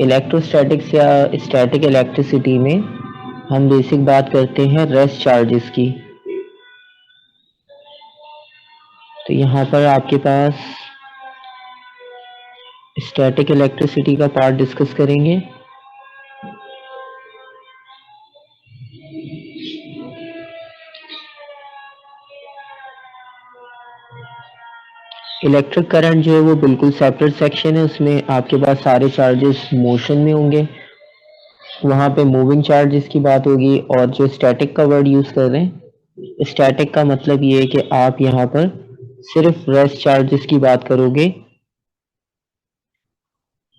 Electrostatics या static electricity में हम बेसिक बात करते हैं रेस्ट चार्जेस की। तो यहाँ पर आपके पास स्टैटिक इलेक्ट्रिसिटी का पार्ट डिस्कस करेंगे। इलेक्ट्रिक करंट जो है वो बिल्कुल सेपरेट सेक्शन है, उसमें आपके पास सारे चार्जेस मोशन में होंगे, वहाँ पे मूविंग चार्जेस की बात होगी। और जो स्टैटिक का वर्ड यूज कर रहे हैं, स्टैटिक का मतलब ये है कि आप यहाँ पर सिर्फ रेस्ट चार्जेस की बात करोगे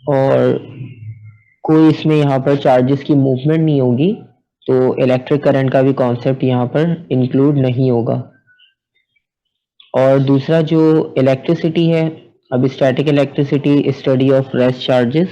और कोई इसमें यहाँ पर चार्जेस की मूवमेंट नहीं होगी, तो इलेक्ट्रिक करंट का भी कॉन्सेप्ट यहाँ पर इंक्लूड नहीं होगा। और दूसरा जो इलेक्ट्रिसिटी है, अब static electricity study of rest charges.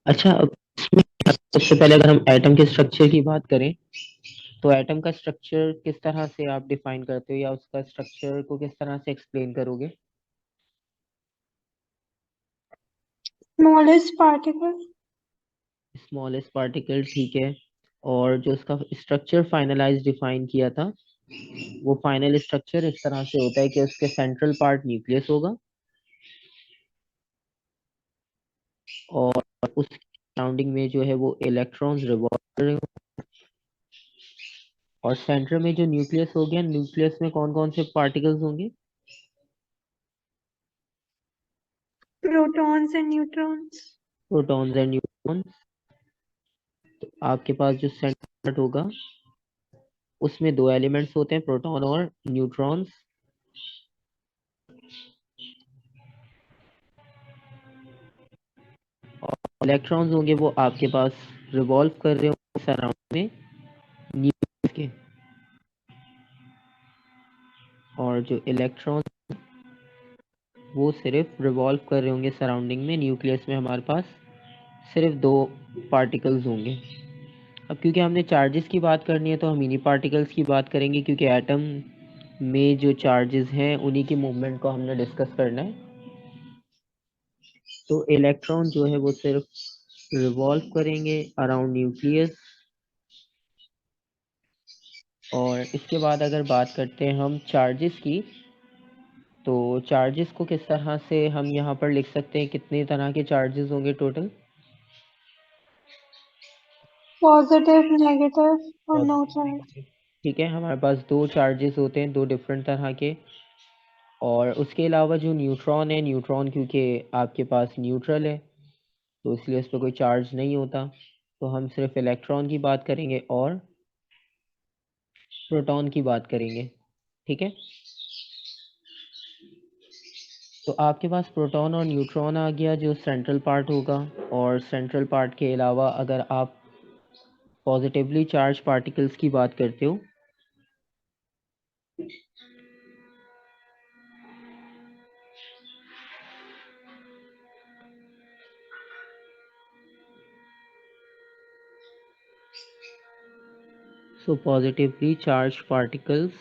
अच्छा, अब इसमें सबसे पहले अगर हम एटम के स्ट्रक्चर की बात करें, तो एटम का स्ट्रक्चर किस तरह से आप डिफाइन करते हो या उसका स्ट्रक्चर को किस तरह से एक्सप्लेन करोगे? Smallest particle. स्मॉलेस्ट पार्टिकल, ठीक है। और जो उसका स्ट्रक्चर फाइनलाइज डिफाइन किया था, वो फाइनल स्ट्रक्चर इस तरह से होता है कि उसके सेंट्रल पार्ट न्यूक्लियस होगा और उसके सराउंडिंग में जो है वो इलेक्ट्रॉन्स रिवॉल्व कर रहे होंगे। और सेंटर में जो न्यूक्लियस हो गया, न्यूक्लियस में कौन कौन से पार्टिकल्स होंगे? Protons and neutrons. Protons and neutrons. आपके पास जो सेंटर होगा उसमें दो एलिमेंट्स होते हैं, प्रोटॉन और न्यूट्रॉन्स। और इलेक्ट्रॉन्स होंगे वो आपके पास रिवॉल्व कर रहे होंगे सराउंड में न्यूक्लियस के। और जो इलेक्ट्रॉन वो सिर्फ रिवॉल्व कर रहे होंगे सराउंडिंग में न्यूक्लियस में, हमारे पास सिर्फ दो पार्टिकल्स होंगे। अब क्योंकि हमने चार्जेस की बात करनी है तो हम इन्हीं पार्टिकल्स की बात करेंगे, क्योंकि एटम में जो चार्जेस हैं उन्हीं की मूवमेंट को हमने डिस्कस करना है। तो इलेक्ट्रॉन जो है वो सिर्फ रिवॉल्व करेंगे अराउंड न्यूक्लियस। और इसके बाद अगर बात करते हैं हम चार्जेस की, तो चार्जेस को किस तरह से हम यहाँ पर लिख सकते हैं, कितने तरह के चार्जेस होंगे टोटल? पॉजिटिव, नेगेटिव और और नो चार्ज। ठीक है, हमारे पास दो चार्जेस होते हैं, दो डिफरेंट तरह के। और उसके अलावा जो न्यूट्रॉन है, न्यूट्रॉन क्योंकि आपके पास न्यूट्रल है तो इसलिए उस पर कोई चार्ज नहीं होता, तो हम सिर्फ इलेक्ट्रॉन की बात करेंगे और प्रोटॉन की बात करेंगे। ठीक है, तो आपके पास प्रोटॉन और न्यूट्रॉन आ गया जो सेंट्रल पार्ट होगा। और सेंट्रल पार्ट के अलावा अगर आप पॉजिटिवली चार्ज पार्टिकल्स की बात करते हो, so positively charged particles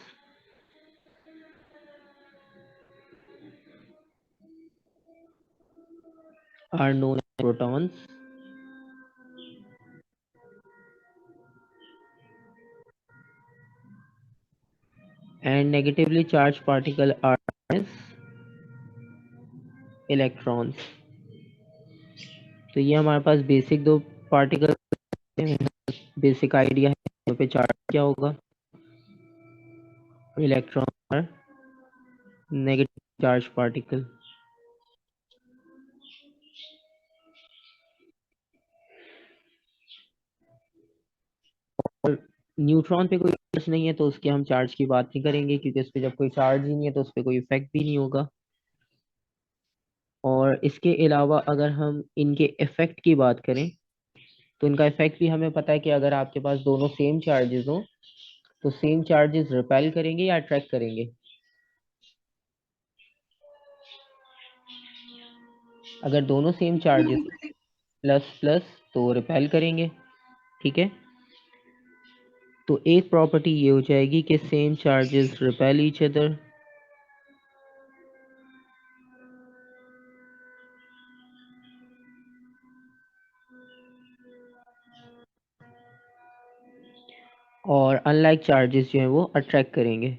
are known as protons, and negatively charged particles are known as electrons. तो ये हमारे पास बेसिक दो पार्टिकल, बेसिक आइडिया है यहाँ पे चार्ज क्या होगा। इलेक्ट्रॉन और नेगेटिव चार्ज पार्टिकल। और न्यूट्रॉन पे कोई चार्ज नहीं है तो उसके हम चार्ज की बात नहीं करेंगे, क्योंकि उस पर जब कोई चार्ज ही नहीं है तो उस पर कोई इफेक्ट भी नहीं होगा। और इसके अलावा अगर हम इनके इफेक्ट की बात करें, तो इनका इफेक्ट भी हमें पता है कि अगर आपके पास दोनों सेम चार्जेस हो तो सेम चार्जेस रिपेल करेंगे या अट्रैक्ट करेंगे? अगर दोनों सेम चार्जेस प्लस प्लस तो रिपेल करेंगे, ठीक है, तो एक प्रॉपर्टी ये हो जाएगी कि same charges repel each other, और अनलाइक चार्जेस जो है वो अट्रैक्ट करेंगे।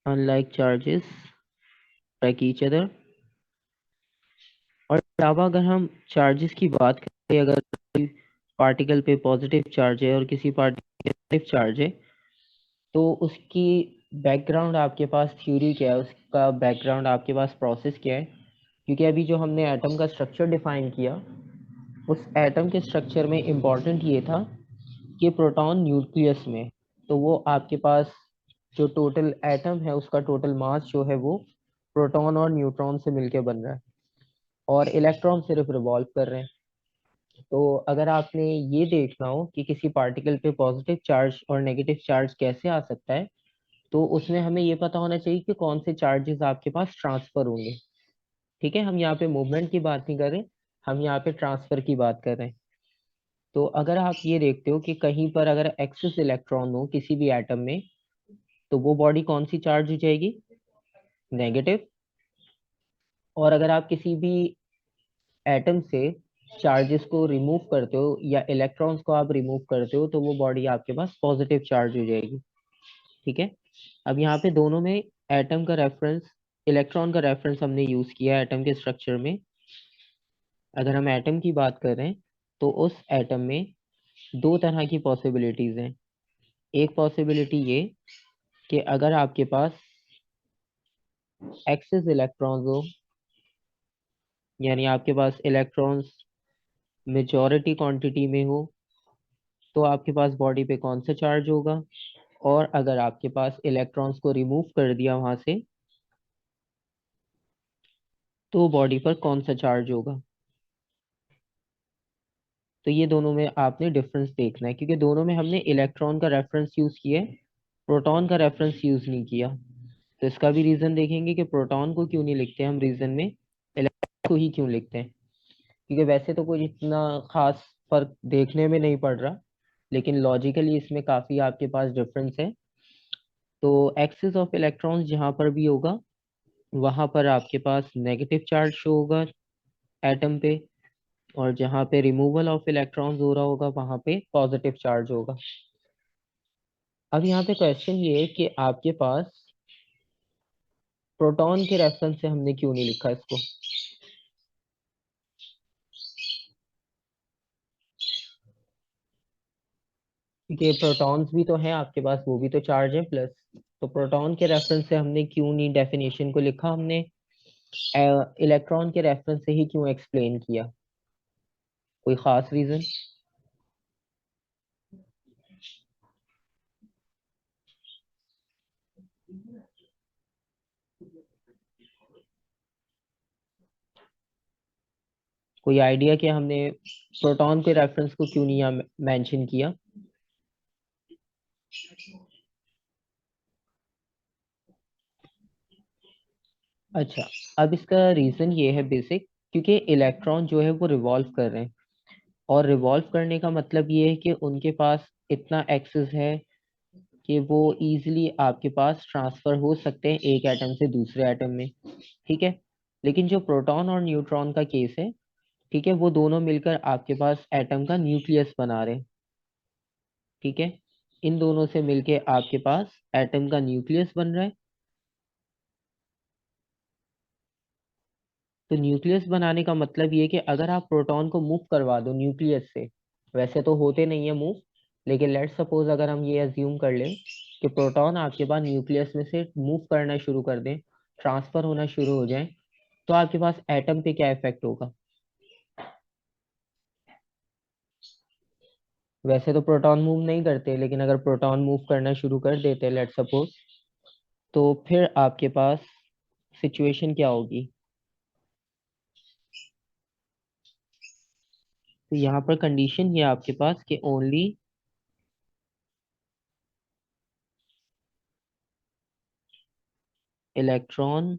Unlike charges attract each other. और अलावा अगर हम चार्जेस की बात करें, अगर पार्टिकल पे पॉजिटिव चार्ज है और किसी पार्टिकल पे नेगेटिव चार्ज है, तो उसकी बैकग्राउंड आपके पास थ्योरी क्या है, उसका बैकग्राउंड आपके पास प्रोसेस क्या है। क्योंकि अभी जो हमने एटम का स्ट्रक्चर डिफाइन किया, उस एटम के स्ट्रक्चर में इम्पॉर्टेंट ये था कि प्रोटॉन न्यूक्लियस में, तो वो आपके पास जो टोटल एटम है उसका टोटल मास जो है वो प्रोटॉन और न्यूट्रॉन से मिलके बन रहा है, और इलेक्ट्रॉन सिर्फ रिवॉल्व कर रहे हैं। तो अगर आपने ये देखना हो कि किसी पार्टिकल पे पॉजिटिव चार्ज और नेगेटिव चार्ज कैसे आ सकता है, तो उसमें हमें ये पता होना चाहिए कि कौन से चार्जेस आपके पास ट्रांसफर होंगे। ठीक है, हम यहाँ पे मूवमेंट की बात नहीं कर रहे, हम यहाँ पे ट्रांसफर की बात कर रहे हैं। तो अगर आप ये देखते हो कि कहीं पर अगर एक्सेस इलेक्ट्रॉन हो किसी भी एटम में, तो वो बॉडी कौन सी चार्ज हो जाएगी, नेगेटिव। और अगर आप किसी भी एटम से चार्जेस को रिमूव करते हो या इलेक्ट्रॉन्स को आप रिमूव करते हो, तो वो बॉडी आपके पास पॉजिटिव चार्ज हो जाएगी। ठीक है, अब यहाँ पे दोनों में एटम का रेफरेंस, इलेक्ट्रॉन का रेफरेंस हमने यूज किया एटम के स्ट्रक्चर में। अगर हम एटम की बात कर रहे हैं, तो उस एटम में दो तरह की पॉसिबिलिटीज हैं। एक पॉसिबिलिटी ये कि अगर आपके पास एक्सेस इलेक्ट्रॉन्स हो, यानी आपके पास इलेक्ट्रॉन्स मेजॉरिटी क्वांटिटी में हो, तो आपके पास बॉडी पे कौन सा चार्ज होगा। और अगर आपके पास इलेक्ट्रॉन्स को रिमूव कर दिया वहां से, तो बॉडी पर कौन सा चार्ज होगा। तो ये दोनों में आपने डिफरेंस देखना है, क्योंकि दोनों में हमने इलेक्ट्रॉन का रेफरेंस यूज किया है, प्रोटॉन का रेफरेंस यूज नहीं किया। तो इसका भी रीजन देखेंगे कि प्रोटॉन को क्यों नहीं लिखते हम रीजन में, इलेक्ट्रॉन को ही क्यों लिखते हैं। क्योंकि वैसे तो कोई इतना खास फर्क देखने में नहीं पड़ रहा, लेकिन लॉजिकली इसमें काफी आपके पास डिफरेंस है। तो एक्सिस ऑफ इलेक्ट्रॉन्स जहाँ पर भी होगा, वहां पर आपके पास नेगेटिव चार्ज शो होगा एटम पे, और जहाँ पे रिमूवल ऑफ इलेक्ट्रॉन्स हो रहा होगा वहां पे पॉजिटिव चार्ज होगा। अब यहाँ पे क्वेश्चन ये है कि आपके पास प्रोटॉन के रेफरेंस से हमने क्यों नहीं लिखा इसको। क्योंकि प्रोटॉन्स भी तो हैं आपके पास, वो भी तो चार्ज है प्लस। तो प्रोटॉन के रेफरेंस से हमने क्यों नहीं डेफिनेशन को लिखा, हमने इलेक्ट्रॉन के रेफरेंस से ही क्यों एक्सप्लेन किया। कोई खास रीजन। कोई आइडिया कि हमने प्रोटॉन के रेफरेंस को क्यों नहीं यहाँ मेंशन किया। अच्छा, अब इसका रीजन ये है बेसिक, क्योंकि इलेक्ट्रॉन जो है वो रिवॉल्व कर रहे हैं, और रिवॉल्व करने का मतलब ये है कि उनके पास इतना एक्सेस है कि वो इजीली आपके पास ट्रांसफर हो सकते हैं एक एटम से दूसरे एटम में। ठीक है, लेकिन जो प्रोटॉन और न्यूट्रॉन का केस है, ठीक है, वो दोनों मिलकर आपके पास एटम का न्यूक्लियस बना रहे हैं। ठीक है, इन दोनों से मिलके आपके पास एटम का न्यूक्लियस बन रहा है। तो न्यूक्लियस बनाने का मतलब ये कि अगर आप प्रोटॉन को मूव करवा दो न्यूक्लियस से, वैसे तो होते नहीं है मूव, लेकिन लेट्स सपोज अगर हम ये अज्यूम कर लें कि प्रोटॉन आपके पास न्यूक्लियस में से मूव करना शुरू कर दें, ट्रांसफर होना शुरू हो जाए, तो आपके पास एटम पे क्या इफेक्ट होगा। वैसे तो प्रोटॉन मूव नहीं करते, लेकिन अगर प्रोटॉन मूव करना शुरू कर देते लेट्स सपोज, तो फिर आपके पास सिचुएशन क्या होगी। तो यहाँ पर कंडीशन ये आपके पास कि only electron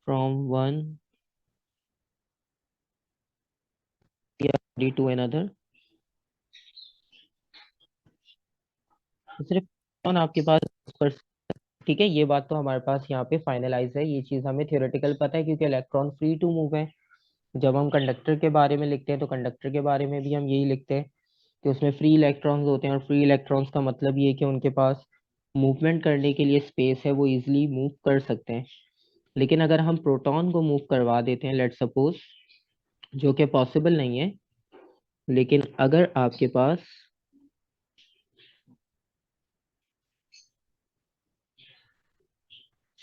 from one body to another। सिर्फ इलेक्ट्रॉन आपके पास पर, ठीक है, ये बात तो हमारे पास यहाँ पे फाइनलाइज है, ये चीज हमें थियोरेटिकल पता है क्योंकि इलेक्ट्रॉन फ्री टू मूव है। जब हम कंडक्टर के बारे में लिखते हैं तो कंडक्टर के बारे में भी हम यही लिखते हैं कि उसमें फ्री इलेक्ट्रॉन्स होते हैं, और फ्री इलेक्ट्रॉन्स का मतलब ये है कि उनके पास मूवमेंट करने के लिए स्पेस है, वो इजिली मूव कर सकते हैं। लेकिन अगर हम प्रोटॉन को मूव करवा देते हैं, लेट सपोज, जो कि पॉसिबल नहीं है, लेकिन अगर आपके पास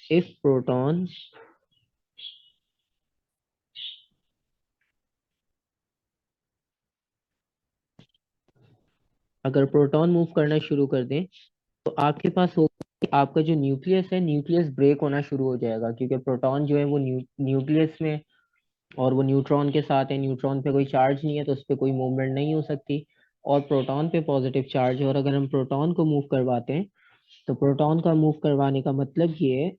इफ प्रोटॉन अगर प्रोटॉन मूव करना शुरू कर दें तो आपके पास होगा कि आपका जो न्यूक्लियस है, न्यूक्लियस ब्रेक होना शुरू हो जाएगा, क्योंकि प्रोटॉन जो है वो न्यूक्लियस में, और वो न्यूट्रॉन के साथ है, न्यूट्रॉन पे कोई चार्ज नहीं है तो उस पर कोई मूवमेंट नहीं हो सकती, और प्रोटॉन पे पॉजिटिव चार्ज है। और अगर हम प्रोटॉन को मूव करवाते हैं तो प्रोटॉन का मूव करवाने का मतलब ये है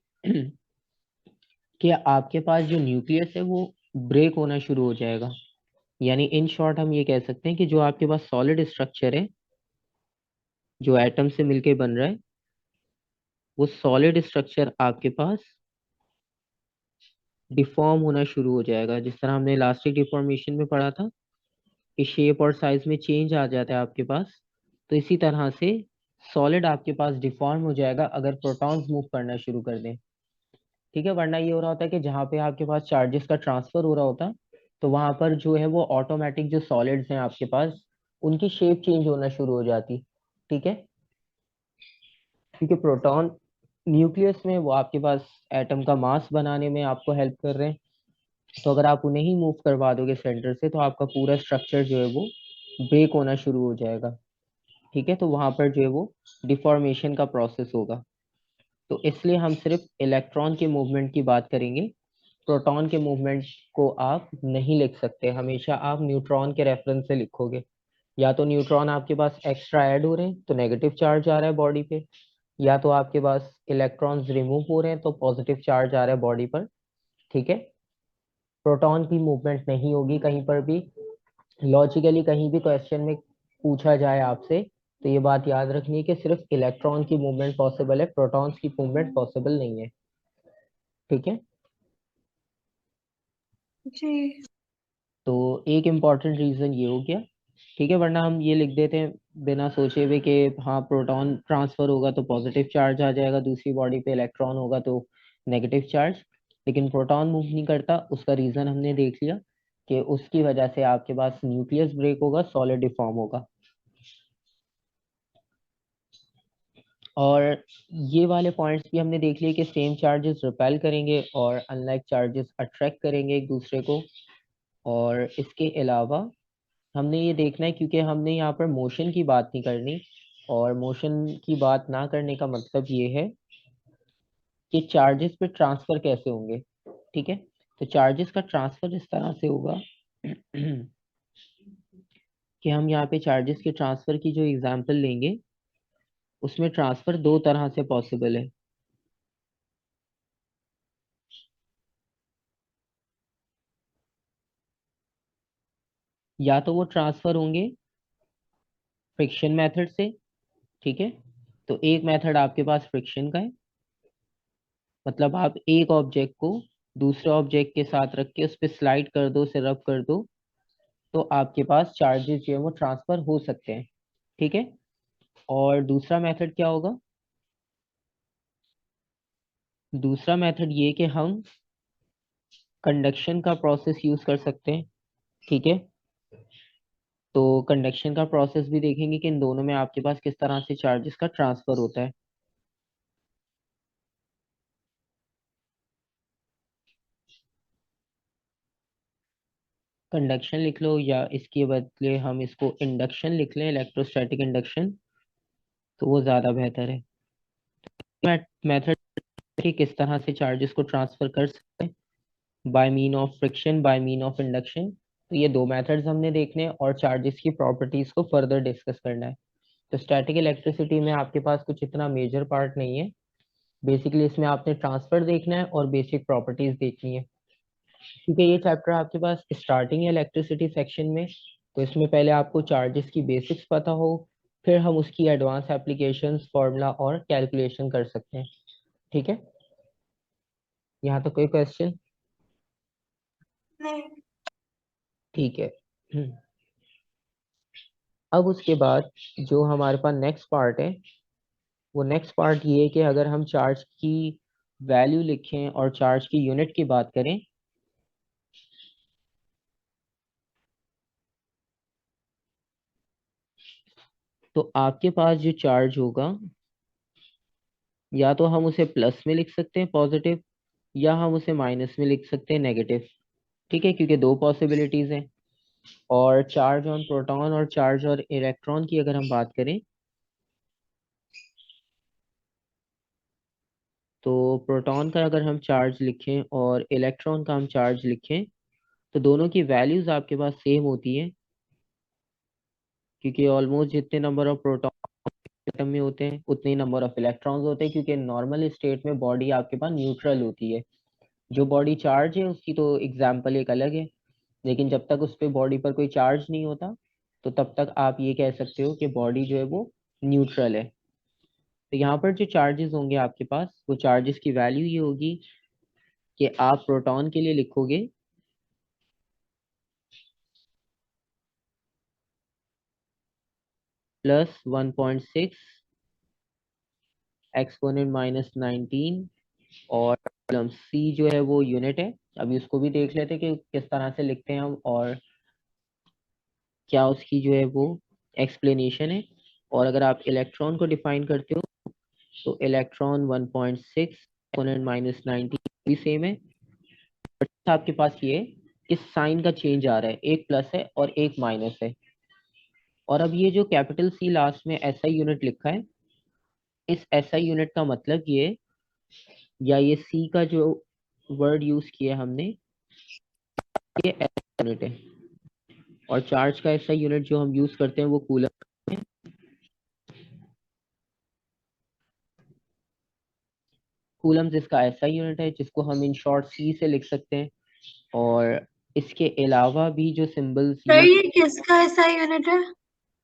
कि आपके पास जो न्यूक्लियस है वो ब्रेक होना शुरू हो जाएगा। यानी इन शॉर्ट हम ये कह सकते हैं कि जो आपके पास सॉलिड स्ट्रक्चर है, जो एटम से मिलके बन रहा है, वो सॉलिड स्ट्रक्चर आपके पास डिफॉर्म होना शुरू हो जाएगा। जिस तरह हमने इलास्टिक डिफॉर्मेशन में पढ़ा था कि शेप और साइज में चेंज आ जाता है आपके पास, तो इसी तरह से सॉलिड आपके पास डिफॉर्म हो जाएगा अगर प्रोटॉन्स मूव करना शुरू कर दें। ठीक है, वरना ये हो रहा होता है कि जहाँ पे आपके पास चार्जेस का ट्रांसफर हो रहा होता, तो वहां पर जो है वो ऑटोमेटिक जो सॉलिड्स हैं आपके पास, उनकी शेप चेंज होना शुरू हो जाती। ठीक है, क्योंकि प्रोटॉन न्यूक्लियस में वो आपके पास एटम का मास बनाने में आपको हेल्प कर रहे हैं, तो अगर आप उन्हें ही मूव करवा दोगे सेंटर से तो आपका पूरा स्ट्रक्चर जो है वो ब्रेक होना शुरू हो जाएगा। ठीक है, तो वहां पर जो है वो डिफॉर्मेशन का प्रोसेस होगा। तो इसलिए हम सिर्फ इलेक्ट्रॉन के मूवमेंट की बात करेंगे, प्रोटॉन के मूवमेंट को आप नहीं लिख सकते, हमेशा आप न्यूट्रॉन के रेफरेंस से लिखोगे। या तो न्यूट्रॉन आपके पास एक्स्ट्रा ऐड हो रहे हैं तो नेगेटिव चार्ज आ रहा है बॉडी पे, या तो आपके पास इलेक्ट्रॉन्स रिमूव हो रहे हैं तो पॉजिटिव चार्ज आ रहा है बॉडी पर। ठीक है, प्रोटॉन की मूवमेंट नहीं होगी कहीं पर भी। लॉजिकली कहीं भी क्वेश्चन में पूछा जाए आपसे तो ये बात याद रखनी है कि सिर्फ इलेक्ट्रॉन की मूवमेंट पॉसिबल है, प्रोटॉन्स की मूवमेंट पॉसिबल नहीं है। ठीक है, जी। तो एक इम्पॉर्टेंट रीजन ये हो गया। ठीक है, वरना हम ये लिख देते हैं बिना सोचे हुए कि हाँ प्रोटॉन ट्रांसफर होगा तो पॉजिटिव चार्ज आ जाएगा दूसरी बॉडी पे, इलेक्ट्रॉन होगा तो नेगेटिव चार्ज। लेकिन प्रोटॉन मूव नहीं करता, उसका रीजन हमने देख लिया कि उसकी वजह से आपके पास न्यूक्लियस ब्रेक होगा, सॉलिड डिफॉर्म होगा। और ये वाले पॉइंट्स भी हमने देख लिए कि सेम चार्जेस रिपेल करेंगे और अनलाइक चार्जेस अट्रैक्ट करेंगे एक दूसरे को। और इसके अलावा हमने ये देखना है, क्योंकि हमने यहाँ पर मोशन की बात नहीं करनी, और मोशन की बात ना करने का मतलब ये है कि चार्जेस पे ट्रांसफर कैसे होंगे। ठीक है, तो चार्जेस का ट्रांसफर इस तरह से होगा कि हम यहाँ पे चार्जेस के ट्रांसफर की जो एग्जांपल लेंगे उसमें ट्रांसफर दो तरह से पॉसिबल है। या तो वो ट्रांसफर होंगे फ्रिक्शन मेथड से। ठीक है, तो एक मेथड आपके पास फ्रिक्शन का है, मतलब आप एक ऑब्जेक्ट को दूसरे ऑब्जेक्ट के साथ रख के उस पर स्लाइड कर दो, उसे रब कर दो, तो आपके पास चार्जेस जो है वो ट्रांसफर हो सकते हैं। ठीक है, और दूसरा मेथड क्या होगा? दूसरा मेथड ये कि हम कंडक्शन का प्रोसेस यूज कर सकते हैं। ठीक है, तो कंडक्शन का प्रोसेस भी देखेंगे कि इन दोनों में आपके पास किस तरह से चार्जेस का ट्रांसफर होता है। कंडक्शन लिख लो, या इसके बदले हम इसको इंडक्शन लिख लें, इलेक्ट्रोस्टैटिक इंडक्शन, तो वो ज़्यादा बेहतर है। मेथड कि किस तरह से चार्जेस को ट्रांसफर कर सकते हैं, by mean of friction, by mean of induction. तो ये दो मेथड्स हमने देखने हैं और चार्जेस की प्रॉपर्टीज को फर्दर डिस्कस करना है। तो स्टैटिक इलेक्ट्रिसिटी में आपके पास कुछ इतना मेजर पार्ट नहीं है, बेसिकली इसमें आपने ट्रांसफर देखना है और बेसिक प्रॉपर्टीज देखनी है, क्योंकि ये चैप्टर आपके पास स्टार्टिंग है इलेक्ट्रिसिटी सेक्शन में, तो इसमें पहले आपको चार्जेस की बेसिक्स पता हो, फिर हम उसकी एडवांस एप्लीकेशंस फार्मूला और कैलकुलेशन कर सकते हैं। ठीक है, यहाँ तो कोई क्वेश्चन? नहीं। ठीक है। अब उसके बाद जो हमारे पास नेक्स्ट पार्ट है, वो नेक्स्ट पार्ट ये है कि अगर हम चार्ज की वैल्यू लिखें और चार्ज की यूनिट की बात करें, तो आपके पास जो चार्ज होगा, या तो हम उसे प्लस में लिख सकते हैं पॉजिटिव, या हम उसे माइनस में लिख सकते हैं नेगेटिव। ठीक है, क्योंकि दो पॉसिबिलिटीज हैं। और चार्ज ऑन प्रोटॉन और चार्ज और इलेक्ट्रॉन की अगर हम बात करें, तो प्रोटॉन का अगर हम चार्ज लिखें और इलेक्ट्रॉन का हम चार्ज लिखें, तो दोनों की वैल्यूज आपके पास सेम होती है, क्योंकि ऑलमोस्ट जितने नंबर ऑफ प्रोटॉन एटम में होते हैं उतने ही नंबर ऑफ इलेक्ट्रॉन्स होते हैं, क्योंकि नॉर्मल स्टेट में बॉडी आपके पास न्यूट्रल होती है। जो बॉडी चार्ज है उसकी तो एग्जाम्पल एक अलग है, लेकिन जब तक उस पे बॉडी पर कोई चार्ज नहीं होता, तो तब तक आप ये कह सकते हो कि बॉडी जो है वो न्यूट्रल है। तो यहाँ पर जो चार्जेस होंगे आपके पास, वो चार्जेस की वैल्यू ये होगी कि आप प्रोटॉन के लिए लिखोगे +1.6 एक्सपोनेंट -19, और कॉलम सी जो है वो यूनिट है। अभी उसको भी देख लेते हैं कि किस तरह से लिखते हैं हम, और क्या उसकी जो है वो एक्सप्लेनेशन है। और अगर आप इलेक्ट्रॉन को डिफाइन करते हो, तो इलेक्ट्रॉन 1.6 एक्सपोनेंट -19 भी सेम है। आपके पास ये इस साइन का चेंज आ रहा है, एक प्लस है और एक माइनस है। और अब ये जो कैपिटल सी लास्ट में एसआई यूनिट लिखा है, इस एसआई यूनिट का मतलब ये, या ये सी का जो वर्ड यूज किया हमने, ये एसआई यूनिट है। और चार्ज का एसआई यूनिट जो हम यूज करते हैं वो कूलम है। कूलम जिसका एसआई यूनिट है, जिसको हम इन शॉर्ट सी से लिख सकते हैं। और इसके अलावा भी जो सिंबल्स सर यूज, ये किसका ऐसा यूनिट है?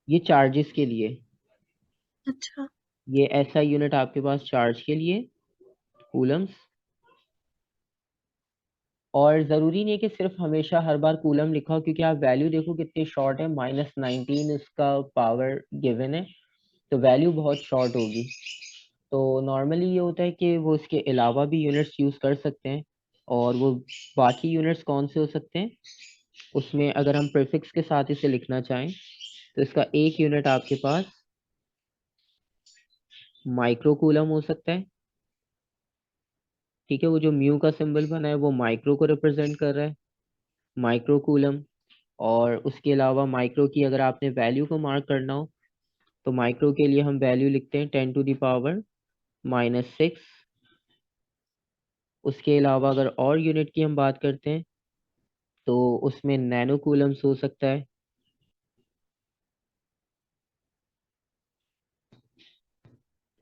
ये चार्जेस के लिए, अच्छा। ये एसआई यूनिट आपके पास चार्ज के लिए कूलम्स। और जरूरी नहीं है कि सिर्फ हमेशा हर बार कूलम लिखा हो, क्योंकि आप वैल्यू देखो कितनी शॉर्ट है, -19 इसका पावर गिवन है, तो वैल्यू बहुत शॉर्ट होगी। तो नॉर्मली ये होता है कि वो इसके अलावा भी यूनिट्स यूज कर सकते हैं। और वो बाकी यूनिट्स कौन से हो सकते हैं, उसमें अगर हम प्रीफिक्स के साथ इसे लिखना चाहें, तो इसका एक यूनिट आपके पास माइक्रो कूलम हो सकता है। ठीक है, वो जो म्यू का सिंबल बना है वो माइक्रो को रिप्रेजेंट कर रहा है, माइक्रो कूलम। और उसके अलावा माइक्रो की अगर आपने वैल्यू को मार्क करना हो, तो माइक्रो के लिए हम वैल्यू लिखते हैं 10⁻⁻⁶। उसके अलावा अगर और यूनिट की हम बात करते हैं, तो उसमें नैनो कूलम्स हो सकता है।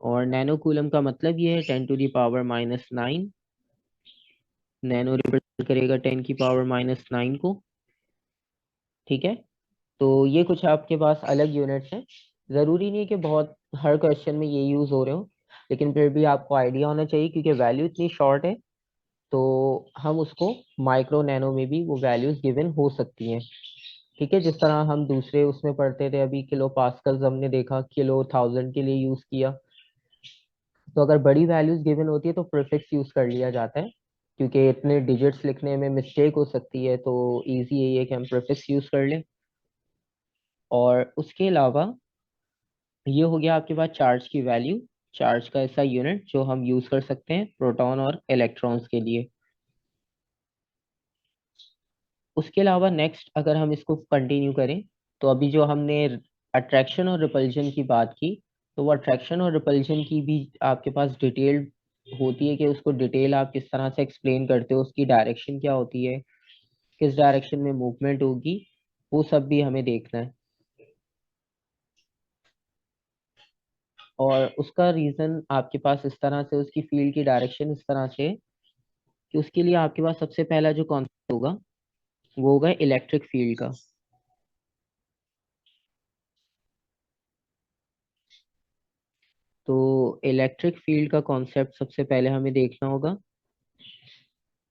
और नैनो कूलम का मतलब ये है 10⁻⁻⁹। नैनो रिप्रेजेंट करेगा 10⁻⁹ को। ठीक है, तो ये कुछ आपके पास अलग यूनिट्स हैं। ज़रूरी नहीं है कि बहुत हर क्वेश्चन में ये यूज़ हो रहे हो, लेकिन फिर भी आपको आइडिया होना चाहिए, क्योंकि वैल्यू इतनी शॉर्ट है, तो हम उसको माइक्रो नैनो में भी वो वैल्यूज गिवन हो सकती हैं। ठीक है, जिस तरह हम दूसरे उसमें पढ़ते थे, अभी किलो पास्कल्स हमने देखा, किलो थाउजेंड के लिए यूज़ किया। तो अगर बड़ी वैल्यूज गिवन होती है तो प्रीफिक्स यूज़ कर लिया जाता है, क्योंकि इतने डिजिट्स लिखने में मिस्टेक हो सकती है, तो ईजी यही है कि हम प्रीफिक्स यूज़ कर लें। और उसके अलावा ये हो गया आपके पास चार्ज की वैल्यू, चार्ज का ऐसा यूनिट जो हम यूज कर सकते हैं प्रोटॉन और इलेक्ट्रॉन्स के लिए। उसके अलावा नेक्स्ट अगर हम इसको कंटिन्यू करें, तो अभी जो हमने अट्रैक्शन और रिपल्जन की बात की, तो वो अट्रैक्शन और रिपल्जन की भी आपके पास डिटेल होती है, कि उसको डिटेल आप किस तरह से एक्सप्लेन करते हो, उसकी डायरेक्शन क्या होती है, किस डायरेक्शन में मूवमेंट होगी, वो सब भी हमें देखना है। और उसका रीजन आपके पास इस तरह से, उसकी फील्ड की डायरेक्शन इस तरह से कि उसके लिए आपके पास सबसे पहला जो कॉन्सेप्ट होगा वो होगा इलेक्ट्रिक फील्ड का। तो इलेक्ट्रिक फील्ड का कॉन्सेप्ट सबसे पहले हमें देखना होगा,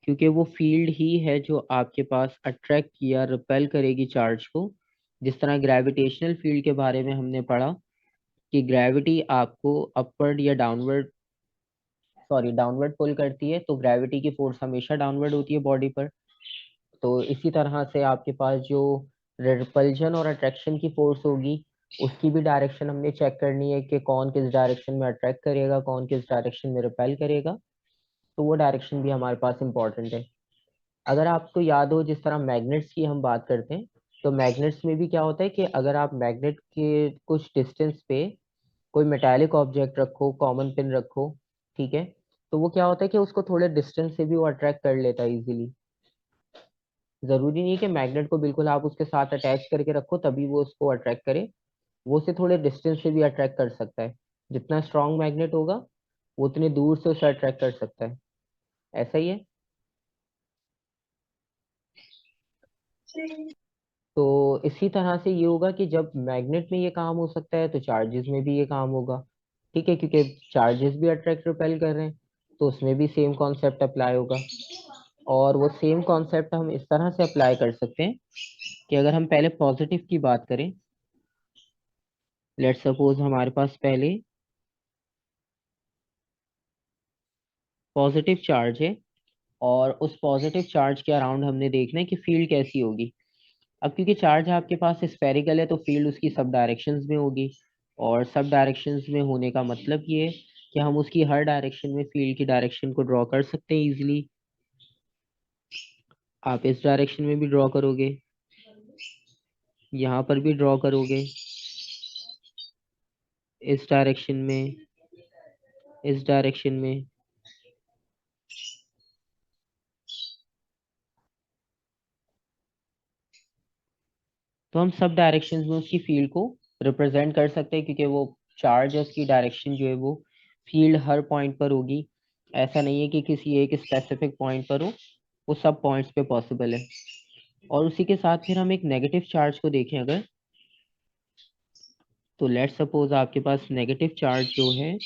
क्योंकि वो फील्ड ही है जो आपके पास अट्रैक्ट या रिपेल करेगी चार्ज को। जिस तरह ग्रेविटेशनल फील्ड के बारे में हमने पढ़ा कि ग्रेविटी आपको अपवर्ड या डाउनवर्ड, सॉरी डाउनवर्ड पुल करती है, तो ग्रेविटी की फोर्स हमेशा डाउनवर्ड होती है बॉडी पर। तो इसी तरह से आपके पास जो रिपल्जन और अट्रैक्शन की फोर्स होगी, उसकी भी डायरेक्शन हमने चेक करनी है कि कौन किस डायरेक्शन में अट्रैक्ट करेगा, कौन किस डायरेक्शन में रिपेल करेगा। तो वो डायरेक्शन भी हमारे पास इंपॉर्टेंट है। अगर आपको याद हो, जिस तरह मैग्नेट्स की हम बात करते हैं, तो मैग्नेट्स में भी क्या होता है कि अगर आप मैग्नेट के कुछ डिस्टेंस पे कोई मेटालिक ऑब्जेक्ट रखो, कॉमन पिन रखो, ठीक है, तो वो क्या होता है कि उसको थोड़े डिस्टेंस से भी वो अट्रैक्ट कर लेता है इजीली। जरूरी नहीं कि मैग्नेट को बिल्कुल आप उसके साथ अटैच करके रखो तभी वो उसको अट्रैक्ट करे। वो उसे थोड़े डिस्टेंस से भी अट्रैक्ट कर सकता है। जितना स्ट्रांग मैग्नेट होगा वो उतने दूर से उसे अट्रैक्ट कर सकता है। ऐसा ही है। तो इसी तरह से ये होगा कि जब मैग्नेट में ये काम हो सकता है तो चार्जेस में भी ये काम होगा। ठीक है, क्योंकि चार्जेस भी अट्रैक्ट रिपेल कर रहे हैं, तो उसमें भी सेम कॉन्सेप्ट अप्लाई होगा। और वो सेम कॉन्सेप्ट हम इस तरह से अप्लाई कर सकते हैं कि अगर हम पहले पॉजिटिव की बात करें, लेट सपोज हमारे पास पहले पॉजिटिव चार्ज है, और उस पॉजिटिव चार्ज के अराउंड हमने देखना है कि फील्ड कैसी होगी। अब क्योंकि चार्ज आपके पास स्फेरिकल है तो फील्ड उसकी सब डायरेक्शंस में होगी। और सब डायरेक्शंस में होने का मतलब ये है कि हम उसकी हर डायरेक्शन में फील्ड की डायरेक्शन को ड्रॉ कर सकते हैं इजीली। आप इस डायरेक्शन में भी ड्रॉ करोगे, यहाँ पर भी ड्रॉ करोगे, इस डायरेक्शन में, इस डायरेक्शन में। तो हम सब डायरेक्शंस में उसकी फील्ड को रिप्रेजेंट कर सकते हैं, क्योंकि वो चार्ज है, उसकी डायरेक्शन जो है वो फील्ड हर पॉइंट पर होगी। ऐसा नहीं है कि किसी एक स्पेसिफिक पॉइंट पर हो, वो सब पॉइंट्स पे पॉसिबल है। और उसी के साथ फिर हम एक नेगेटिव चार्ज को देखें अगर, तो लेट सपोज आपके पास नेगेटिव चार्ज जो है,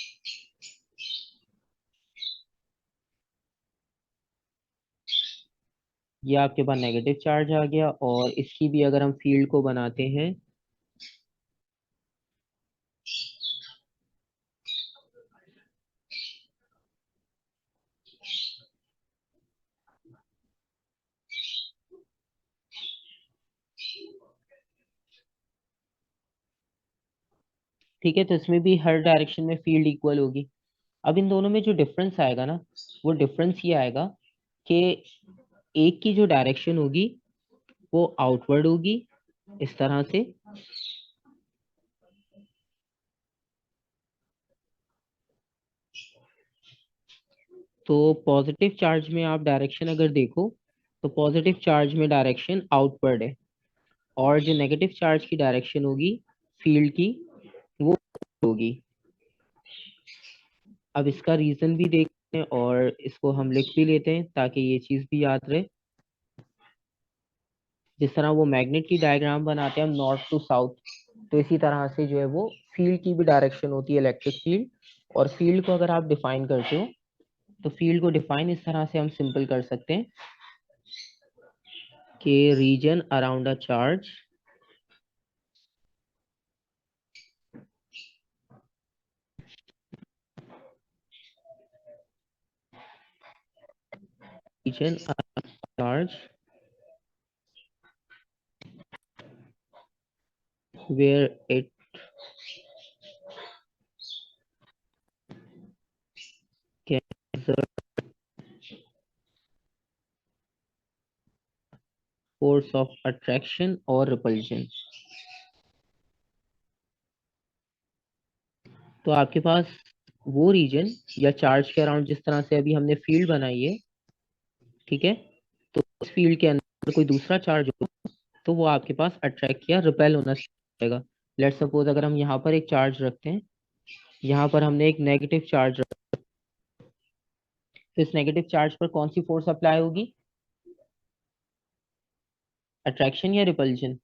ये आपके पास नेगेटिव चार्ज आ गया, और इसकी भी अगर हम फील्ड को बनाते हैं, ठीक है, तो इसमें भी हर डायरेक्शन में फील्ड इक्वल होगी। अब इन दोनों में जो डिफरेंस आएगा ना, वो डिफरेंस ये आएगा कि एक की जो डायरेक्शन होगी वो आउटवर्ड होगी इस तरह से, तो पॉजिटिव चार्ज में आप डायरेक्शन अगर देखो तो पॉजिटिव चार्ज में डायरेक्शन आउटवर्ड है, और जो नेगेटिव चार्ज की डायरेक्शन होगी फील्ड की, वो होगी। अब इसका रीजन भी देखते हैं और इसको हम लिख भी लेते हैं ताकि ये चीज भी याद रहे। जिस तरह वो मैग्नेट की डायग्राम बनाते हैं हम नॉर्थ टू साउथ, तो इसी तरह से जो है वो फील्ड की भी डायरेक्शन होती है, इलेक्ट्रिक फील्ड। और फील्ड को अगर आप डिफाइन करते हो, तो फील्ड को डिफाइन इस तरह से हम सिंपल कर सकते हैं कि region around a charge, region charge where it can exert force of attraction और repulsion। तो आपके पास वो रीजन या चार्ज के अराउंड, जिस तरह से अभी हमने फील्ड बनाई है, ठीक है, तो उस फील्ड के अंदर कोई दूसरा चार्ज हो तो वो आपके पास अट्रैक्ट या रिपेल होना चाहिए। लेट सपोज अगर हम यहाँ पर एक चार्ज रखते हैं, यहाँ पर हमने एक नेगेटिव चार्ज रखा, तो इस नेगेटिव चार्ज पर कौन सी फोर्स अप्लाई होगी? अट्रैक्शन या रिपल्जन?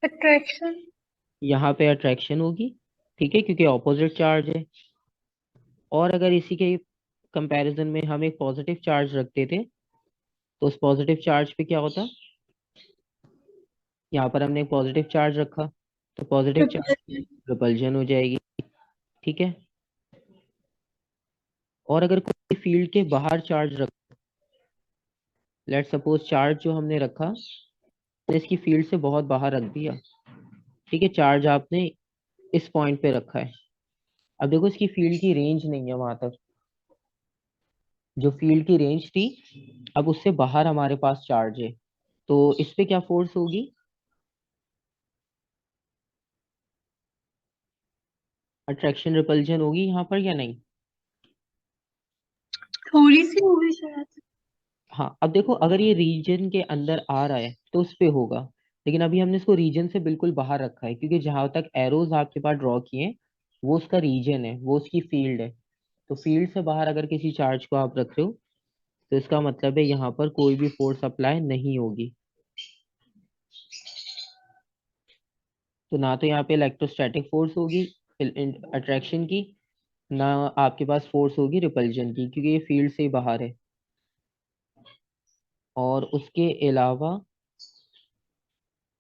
अट्रैक्शन। यहाँ पे अट्रैक्शन होगी, ठीक है, क्योंकि ऑपोजिट चार्ज है। और अगर इसी के कंपैरिजन में हम एक पॉजिटिव चार्ज रखते थे, तो उस पॉजिटिव चार्ज पे क्या होता? यहाँ पर हमने एक पॉजिटिव चार्ज रखा, तो पॉजिटिव चार्ज रिपल्जन। रिपल्जन हो जाएगी, ठीक है। और अगर कोई फील्ड के बाहर चार्ज रख, लेट सपोज चार्ज जो हमने रखा, तो इसकी फील्ड से बहुत बाहर रख दिया, ठीक है, चार्ज आपने इस पॉइंट पे रखा है। अब देखो इसकी फील्ड की रेंज नहीं है वहां तक, जो फील्ड की रेंज थी, अब उससे बाहर हमारे पास चार्ज है, तो इस पे क्या फोर्स होगी? अट्रैक्शन रिपल्जन होगी यहाँ पर या नहीं? थोड़ी सी होगी शायद। हाँ, अब देखो अगर ये रीजन के अंदर आ रहा है तो उस पे होगा, लेकिन अभी हमने इसको रीजन से बिल्कुल बाहर रखा है, क्योंकि जहां तक एरोज आपके पास ड्रॉ किए हैं वो उसका रीजन है, वो उसकी फील्ड है। तो फील्ड से बाहर अगर किसी चार्ज को आप रख रहे हो, तो इसका मतलब है यहाँ पर कोई भी फोर्स अप्लाई नहीं होगी। तो ना तो यहाँ पे इलेक्ट्रोस्टैटिक फोर्स होगी अट्रैक्शन की, ना आपके पास फोर्स होगी रिपल्जन की, क्योंकि ये फील्ड से ही बाहर है। और उसके अलावा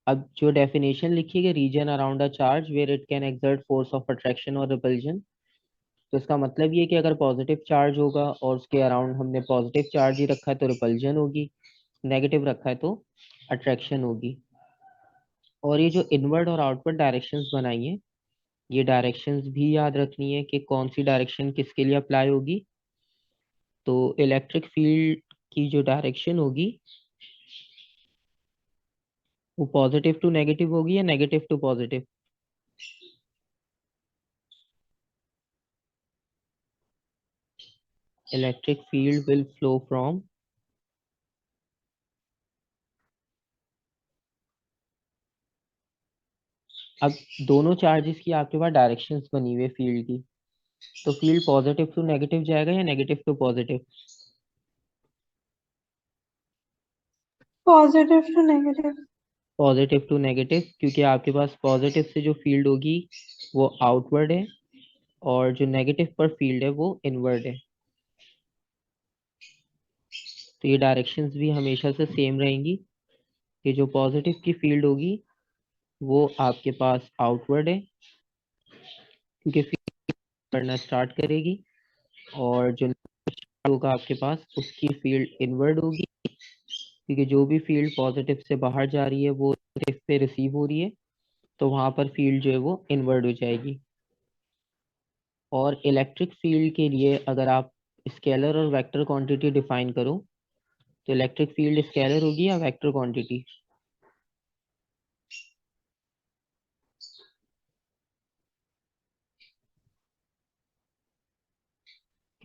अब जो डेफिनेशन लिखी है, region around a charge where it can exert force of attraction और रिपल्जन, तो इसका मतलब ये है कि अगर पॉजिटिव चार्ज होगा और उसके अराउंड हमने पॉजिटिव चार्ज ही रखा है तो रिपल्जन होगी, नेगेटिव रखा है तो अट्रैक्शन होगी। और ये जो इनवर्ड और आउटवर्ड डायरेक्शंस बनाई है, ये डायरेक्शंस भी याद रखनी है कि कौन सी डायरेक्शन किसके लिए अप्लाई होगी। तो इलेक्ट्रिक फील्ड की जो डायरेक्शन होगी वो पॉजिटिव टू नेगेटिव होगी या negative to positive? Electric field will flow from, अब दोनों चार्जेस की आपके पास डायरेक्शंस बनी हुई है फील्ड की, तो फील्ड पॉजिटिव टू नेगेटिव जाएगा या negative to positive? Positive to negative. Positive to negative, क्योंकि आपके पास पॉजिटिव से जो फील्ड होगी वो आउटवर्ड है, और जो नेगेटिव पर फील्ड है वो इनवर्ड है। तो ये डायरेक्शंस भी हमेशा से सेम रहेंगी, कि जो पॉजिटिव की फील्ड होगी वो आपके पास आउटवर्ड है, क्योंकि फील्ड बढ़ना स्टार्ट करेगी, और जो होगा आपके पास उसकी फील्ड इनवर्ड होगी, क्योंकि जो भी फील्ड पॉजिटिव से बाहर जा रही है वो नेगेटिव पे रिसीव हो रही है, तो वहां पर फील्ड जो है वो इनवर्ड हो जाएगी। और इलेक्ट्रिक फील्ड के लिए अगर आप स्केलर और वेक्टर क्वांटिटी डिफाइन करो, तो इलेक्ट्रिक फील्ड स्केलर होगी या वेक्टर क्वांटिटी?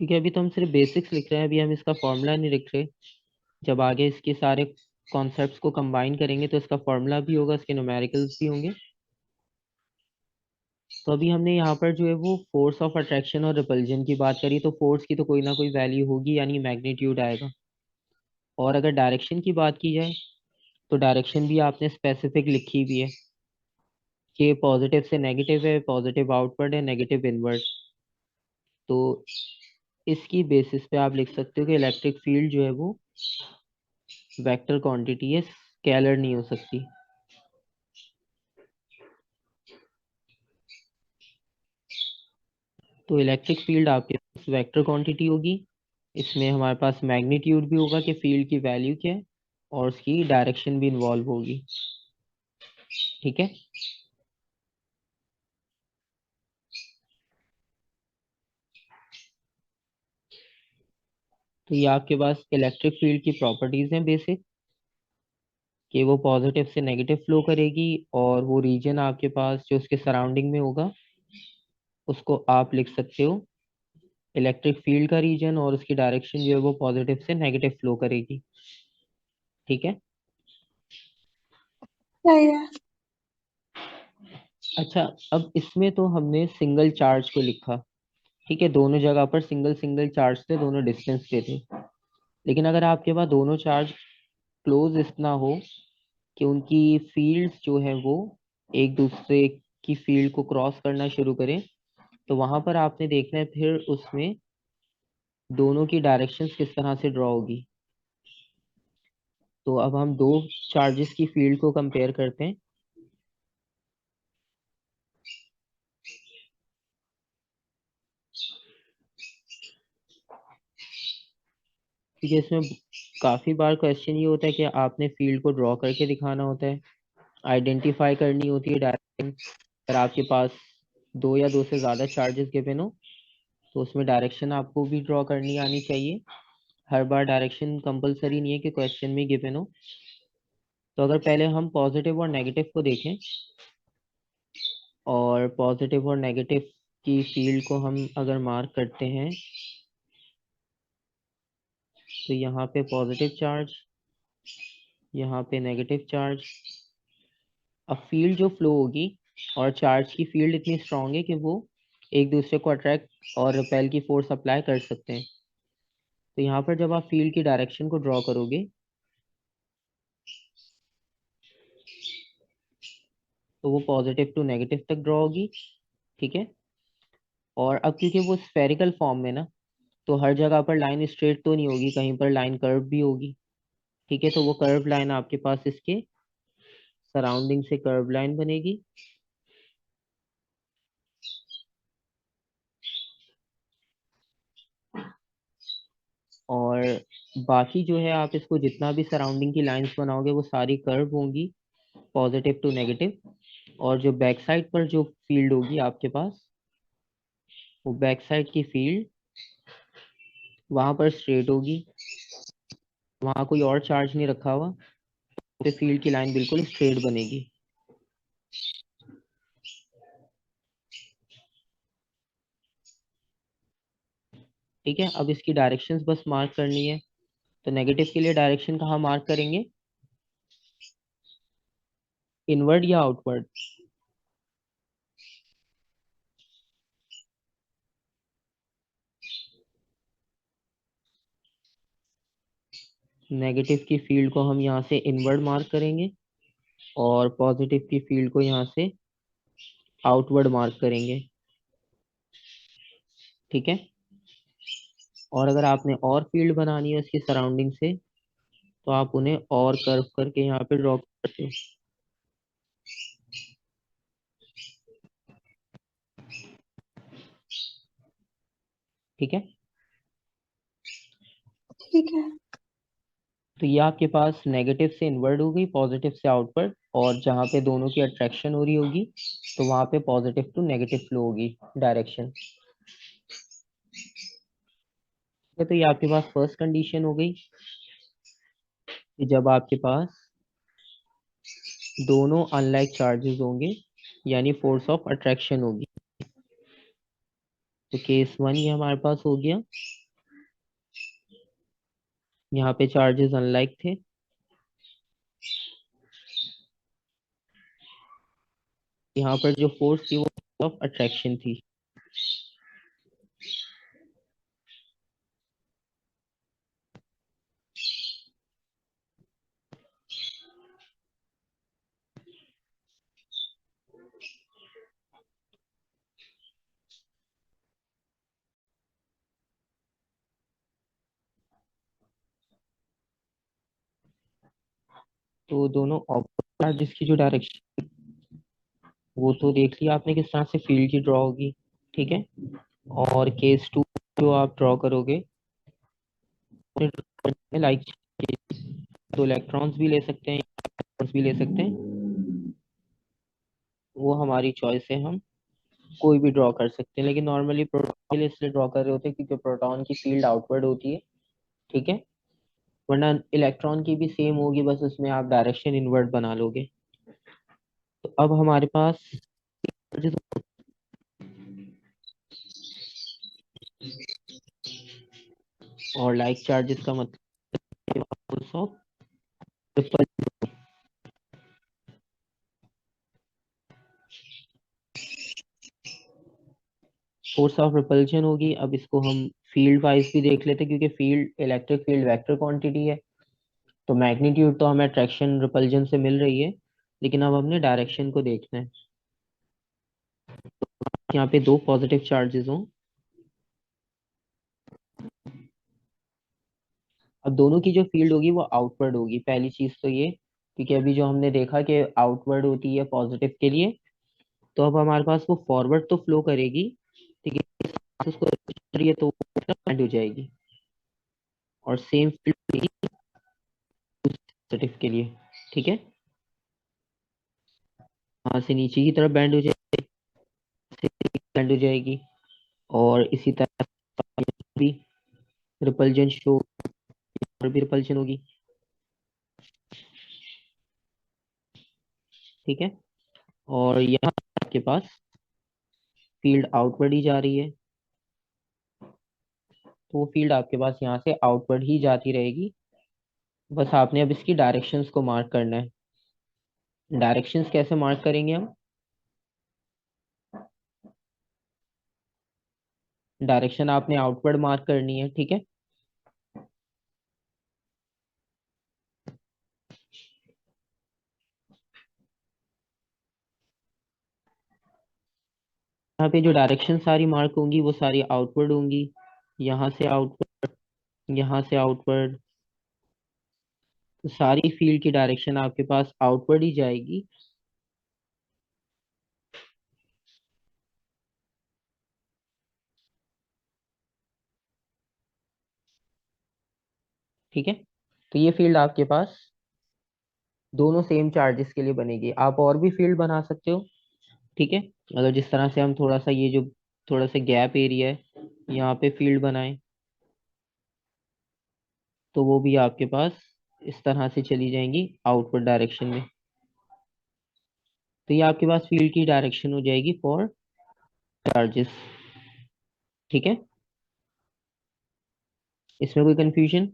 क्योंकि अभी तो हम सिर्फ बेसिक्स लिख रहे हैं, अभी हम इसका फॉर्मूला नहीं लिख रहे। जब आगे इसके सारे कॉन्सेप्ट्स को कंबाइन करेंगे तो इसका फॉर्मूला भी होगा, इसके न्यूमेरिकल्स भी होंगे। तो अभी हमने यहाँ पर जो है वो फोर्स ऑफ अट्रैक्शन और रिपल्जन की बात करी, तो फोर्स की तो कोई ना कोई वैल्यू होगी, यानी मैग्नीट्यूड आएगा। और अगर डायरेक्शन की बात की जाए, तो डायरेक्शन भी आपने स्पेसिफिक लिखी हुई है, कि पॉजिटिव से नेगेटिव है, पॉजिटिव आउटवर्ड है, नेगेटिव इनवर्ड। तो इसकी बेसिस पे आप लिख सकते हो कि इलेक्ट्रिक फील्ड जो है वो वेक्टर क्वांटिटी है, स्केलर नहीं हो सकती। तो इलेक्ट्रिक फील्ड आपके पास वेक्टर क्वांटिटी होगी, इसमें हमारे पास मैग्नीट्यूड भी होगा कि फील्ड की वैल्यू क्या है, और उसकी डायरेक्शन भी इन्वॉल्व होगी, ठीक है। तो ये आपके पास इलेक्ट्रिक फील्ड की प्रॉपर्टीज हैं बेसिक, कि वो पॉजिटिव से नेगेटिव फ्लो करेगी, और वो रीजन आपके पास जो उसके सराउंडिंग में होगा उसको आप लिख सकते हो इलेक्ट्रिक फील्ड का रीजन, और उसकी डायरेक्शन जो है वो पॉजिटिव से नेगेटिव फ्लो करेगी, ठीक है। सही है। अच्छा, अब इसमें तो हमने सिंगल चार्ज को लिखा, ठीक है, दोनों जगह पर सिंगल सिंगल चार्ज थे, दोनों डिस्टेंस पे थे। लेकिन अगर आपके पास दोनों चार्ज क्लोज इतना हो कि उनकी फील्ड्स जो है वो एक दूसरे की फील्ड को क्रॉस करना शुरू करें, तो वहां पर आपने देखना है फिर उसमें दोनों की डायरेक्शंस किस तरह से ड्रॉ होगी। तो अब हम दो चार्जेस की फील्ड को कंपेयर करते हैं। ठीक है, इसमें काफी बार क्वेश्चन ये होता है कि आपने फील्ड को ड्रॉ करके दिखाना होता है, आइडेंटिफाई करनी होती है डायरेक्शन। अगर आपके पास दो या दो से ज्यादा चार्जेस गिवन हो तो उसमें डायरेक्शन आपको भी ड्रॉ करनी आनी चाहिए। हर बार डायरेक्शन कंपलसरी नहीं है कि क्वेश्चन में गिवन हो। तो अगर पहले हम पॉजिटिव और नेगेटिव को देखें, और पॉजिटिव और नेगेटिव की फील्ड को हम अगर मार्क करते हैं, तो यहाँ पे पॉजिटिव चार्ज, यहाँ पे नेगेटिव चार्ज। अब फील्ड जो फ्लो होगी, और चार्ज की फील्ड इतनी स्ट्रांग है कि वो एक दूसरे को अट्रैक्ट और रिपेल की फोर्स अप्लाई कर सकते हैं। तो यहाँ पर जब आप फील्ड की डायरेक्शन को ड्रॉ करोगे, तो वो पॉजिटिव टू नेगेटिव तक ड्रॉ होगी, ठीक है। और अब क्योंकि वो स्फेरिकल फॉर्म में ना, तो हर जगह पर लाइन स्ट्रेट तो नहीं होगी, कहीं पर लाइन कर्व भी होगी, ठीक है। तो वो कर्व लाइन आपके पास इसके सराउंडिंग से कर्व लाइन बनेगी। और बाकी जो है आप इसको जितना भी सराउंडिंग की लाइंस बनाओगे वो सारी कर्व होंगी, पॉजिटिव टू नेगेटिव। और जो बैक साइड पर जो फील्ड होगी आपके पास, वो बैक साइड की फील्ड वहां पर स्ट्रेट होगी, वहां कोई और चार्ज नहीं रखा हुआ, तो फील्ड की लाइन बिल्कुल स्ट्रेट बनेगी। ठीक है, अब इसकी डायरेक्शंस बस मार्क करनी है। तो नेगेटिव के लिए डायरेक्शन कहाँ मार्क करेंगे, इनवर्ड या आउटवर्ड? नेगेटिव की फील्ड को हम यहाँ से इनवर्ड मार्क करेंगे, और पॉजिटिव की फील्ड को यहाँ से आउटवर्ड मार्क करेंगे, ठीक है। और अगर आपने और फील्ड बनानी है उसकी सराउंडिंग से, तो आप उन्हें और कर्व करके यहाँ पे ड्रॉ करते हो, ठीक है। ठीक है। तो ये आपके पास नेगेटिव से इनवर्ड हो गई, पॉजिटिव से आउटवर्ड, और जहाँ पे दोनों की अट्रैक्शन हो रही होगी, तो वहां पे पॉजिटिव टू नेगेटिव फ्लो होगी डायरेक्शन। तो ये आपके पास फर्स्ट कंडीशन हो गई कि जब आपके पास दोनों अनलाइक चार्जेस होंगे, यानी फोर्स ऑफ अट्रैक्शन होगी। तो केस वन ये हमारे पास हो गया, यहाँ पे चार्जेस अनलाइक थे, यहाँ पर जो फोर्स थी वो फोर्स ऑफ अट्रैक्शन थी। तो दोनों ऑपोजिट चार्जेस की जो डायरेक्शन, वो तो देख लिया आपने किस तरह से फील्ड की ड्रॉ होगी, ठीक है। और केस टू जो आप ड्रॉ करोगे, लाइक दो इलेक्ट्रॉन्स भी ले सकते हैं, प्रोटॉन्स भी ले सकते हैं, वो हमारी चॉइस है, हम कोई भी ड्रॉ कर सकते हैं। लेकिन नॉर्मली प्रोटॉन के लिए इसलिए ड्रॉ कर रहे होते हैं क्योंकि प्रोटॉन की फील्ड आउटवर्ड होती है, ठीक है। वरना इलेक्ट्रॉन की भी सेम होगी, बस उसमें आप डायरेक्शन इनवर्ट बना लोगे। तो अब हमारे पास और लाइक चार्जेस का मतलब ट्रिपल, फोर्स ऑफ रिपल्शन होगी। अब इसको हम फील्ड वाइज भी देख लेते हैं, क्योंकि field electric field vector quantity है, तो मैग्नीट्यूड तो हमें अट्रैक्शन रिपल्जन से मिल रही है, लेकिन अब हमने डायरेक्शन को देखना है। यहाँ पे दो पॉजिटिव चार्जेस हों, अब दोनों की जो फील्ड होगी वो आउटवर्ड होगी, पहली चीज तो ये, क्योंकि अभी जो हमने देखा कि आउटवर्ड होती है पॉजिटिव के लिए, तो अब हमारे पास वो फॉरवर्ड तो फ्लो करेगी, ठीक है, उसको करिए तो बैंड हो जाएगी, और सेम फील्ड पॉजिटिव के लिए, ठीक है, वहां से नीचे की तरफ बैंड हो जाएगी, बैंड हो जाएगी, और इसी तरह भी रिपल्जन शो, और भी रिपल्जन होगी, ठीक है, और यहाँ आपके पास फील्ड आउटवर्ड ही जा रही है, तो वो फील्ड आपके पास यहाँ से आउटवर्ड ही जाती रहेगी। बस आपने अब इसकी डायरेक्शंस को मार्क करना है। डायरेक्शंस कैसे मार्क करेंगे हम? डायरेक्शन आपने आउटवर्ड मार्क करनी है, ठीक है। यहाँ पे जो डायरेक्शन सारी मार्क होंगी वो सारी आउटवर्ड होंगी, यहाँ से आउटवर्ड, यहाँ से आउटवर्ड, तो सारी फील्ड की डायरेक्शन आपके पास आउटवर्ड ही जाएगी। ठीक है, तो ये फील्ड आपके पास दोनों सेम चार्जेस के लिए बनेगी। आप और भी फील्ड बना सकते हो, ठीक है, अगर जिस तरह से हम थोड़ा सा ये जो थोड़ा सा गैप एरिया है यहाँ पे फील्ड बनाएं, तो वो भी आपके पास इस तरह से चली जाएंगी आउटवर्ड डायरेक्शन में। तो ये आपके पास फील्ड की डायरेक्शन हो जाएगी फॉर चार्जेस, ठीक है। इसमें कोई कंफ्यूजन?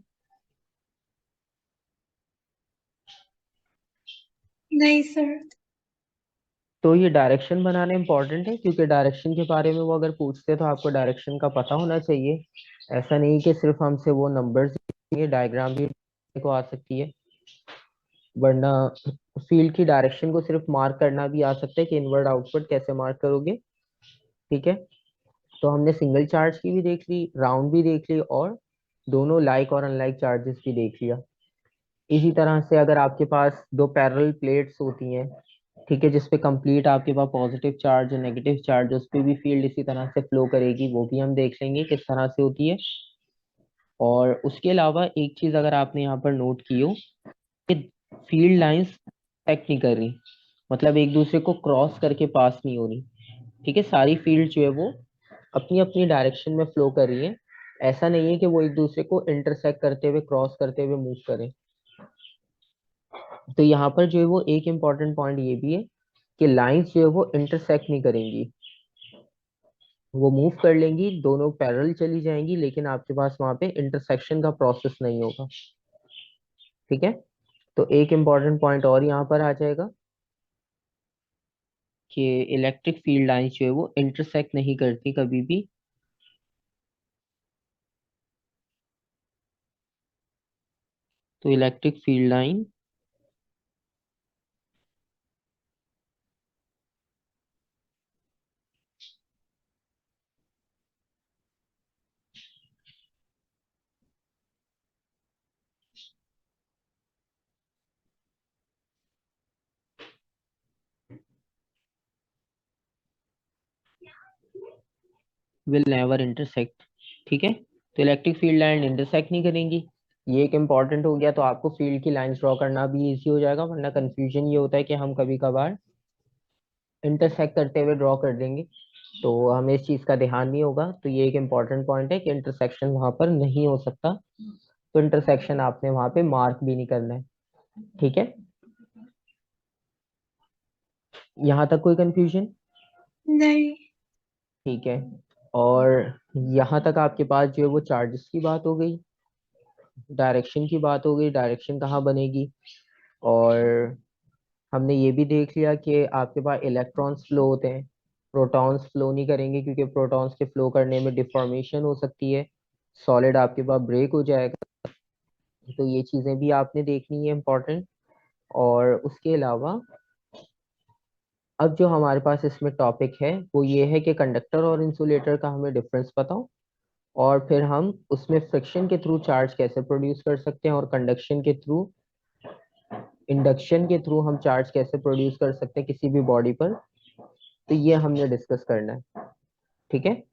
नहीं सर। तो ये डायरेक्शन बनाना इंपॉर्टेंट है, क्योंकि डायरेक्शन के बारे में वो अगर पूछते हैं तो आपको डायरेक्शन का पता होना चाहिए। ऐसा नहीं कि सिर्फ हमसे वो नंबर्स, ये डायग्राम भी को आ सकती है, वरना फील्ड की डायरेक्शन को सिर्फ मार्क करना भी आ सकता है कि इनवर्ड आउटवर्ड कैसे मार्क करोगे, ठीक है। तो हमने सिंगल चार्ज की भी देख ली, राउंड भी देख ली, और दोनों लाइक और अनलाइक चार्जेस भी देख लिया। इसी तरह से अगर आपके पास दो पैरेलल प्लेट्स होती हैं, ठीक है, जिसपे कंप्लीट आपके पास पॉजिटिव चार्ज और नेगेटिव चार्ज, उस पे भी फील्ड इसी तरह से फ्लो करेगी, वो भी हम देख लेंगे किस तरह से होती है। और उसके अलावा एक चीज अगर आपने यहाँ पर नोट की हो, कि फील्ड लाइंस एक्ट नहीं कर रही, मतलब एक दूसरे को क्रॉस करके पास नहीं हो रही, ठीक है, सारी फील्ड जो है वो अपनी अपनी डायरेक्शन में फ्लो कर रही है। ऐसा नहीं है कि वो एक दूसरे को इंटरसेक्ट करते हुए क्रॉस करते हुए मूव करें। तो यहाँ पर जो है वो एक इम्पॉर्टेंट पॉइंट ये भी है कि लाइंस जो है वो इंटरसेक्ट नहीं करेंगी, वो मूव कर लेंगी, दोनों पैरेलल चली जाएंगी, लेकिन आपके पास वहां पे इंटरसेक्शन का प्रोसेस नहीं होगा, ठीक है। तो एक इम्पॉर्टेंट पॉइंट और यहाँ पर आ जाएगा कि इलेक्ट्रिक फील्ड लाइंस जो है वो इंटरसेक्ट नहीं करती कभी भी। तो electric field line will never intersect, ठीक है। तो इलेक्ट्रिक फील्ड लाइन इंटरसेक्ट नहीं करेंगी, ये एक इम्पॉर्टेंट हो गया, तो आपको फील्ड की लाइंस ड्रॉ करना भी इजी हो जाएगा, वरना कंफ्यूजन ये होता है कि हम कभी कभार इंटरसेक्ट करते हुए ड्रॉ कर देंगे, तो हमें इस चीज का ध्यान नहीं होगा। तो ये एक इम्पॉर्टेंट पॉइंट है कि इंटरसेक्शन वहां पर नहीं हो सकता, तो इंटरसेक्शन आपने वहां पे मार्क भी नहीं करना है, ठीक है। यहाँ तक कोई कंफ्यूजन? नहीं। ठीक है, और यहाँ तक आपके पास जो है वो चार्जेस की बात हो गई, डायरेक्शन की बात हो गई, डायरेक्शन कहाँ बनेगी, और हमने ये भी देख लिया कि आपके पास इलेक्ट्रॉन्स फ्लो होते हैं, प्रोटॉन्स फ्लो नहीं करेंगे क्योंकि प्रोटॉन्स के फ्लो करने में डिफॉर्मेशन हो सकती है, सॉलिड आपके पास ब्रेक हो जाएगा। तो ये चीजें भी आपने देखनी है इम्पोर्टेंट। और उसके अलावा अब जो हमारे पास इसमें टॉपिक है वो ये है कि कंडक्टर और इंसुलेटर का हमें डिफरेंस बताओ, और फिर हम उसमें फ्रिक्शन के थ्रू चार्ज कैसे प्रोड्यूस कर सकते हैं, और कंडक्शन के थ्रू, इंडक्शन के थ्रू हम चार्ज कैसे प्रोड्यूस कर सकते हैं किसी भी बॉडी पर। तो ये हमने डिस्कस करना है, ठीक है।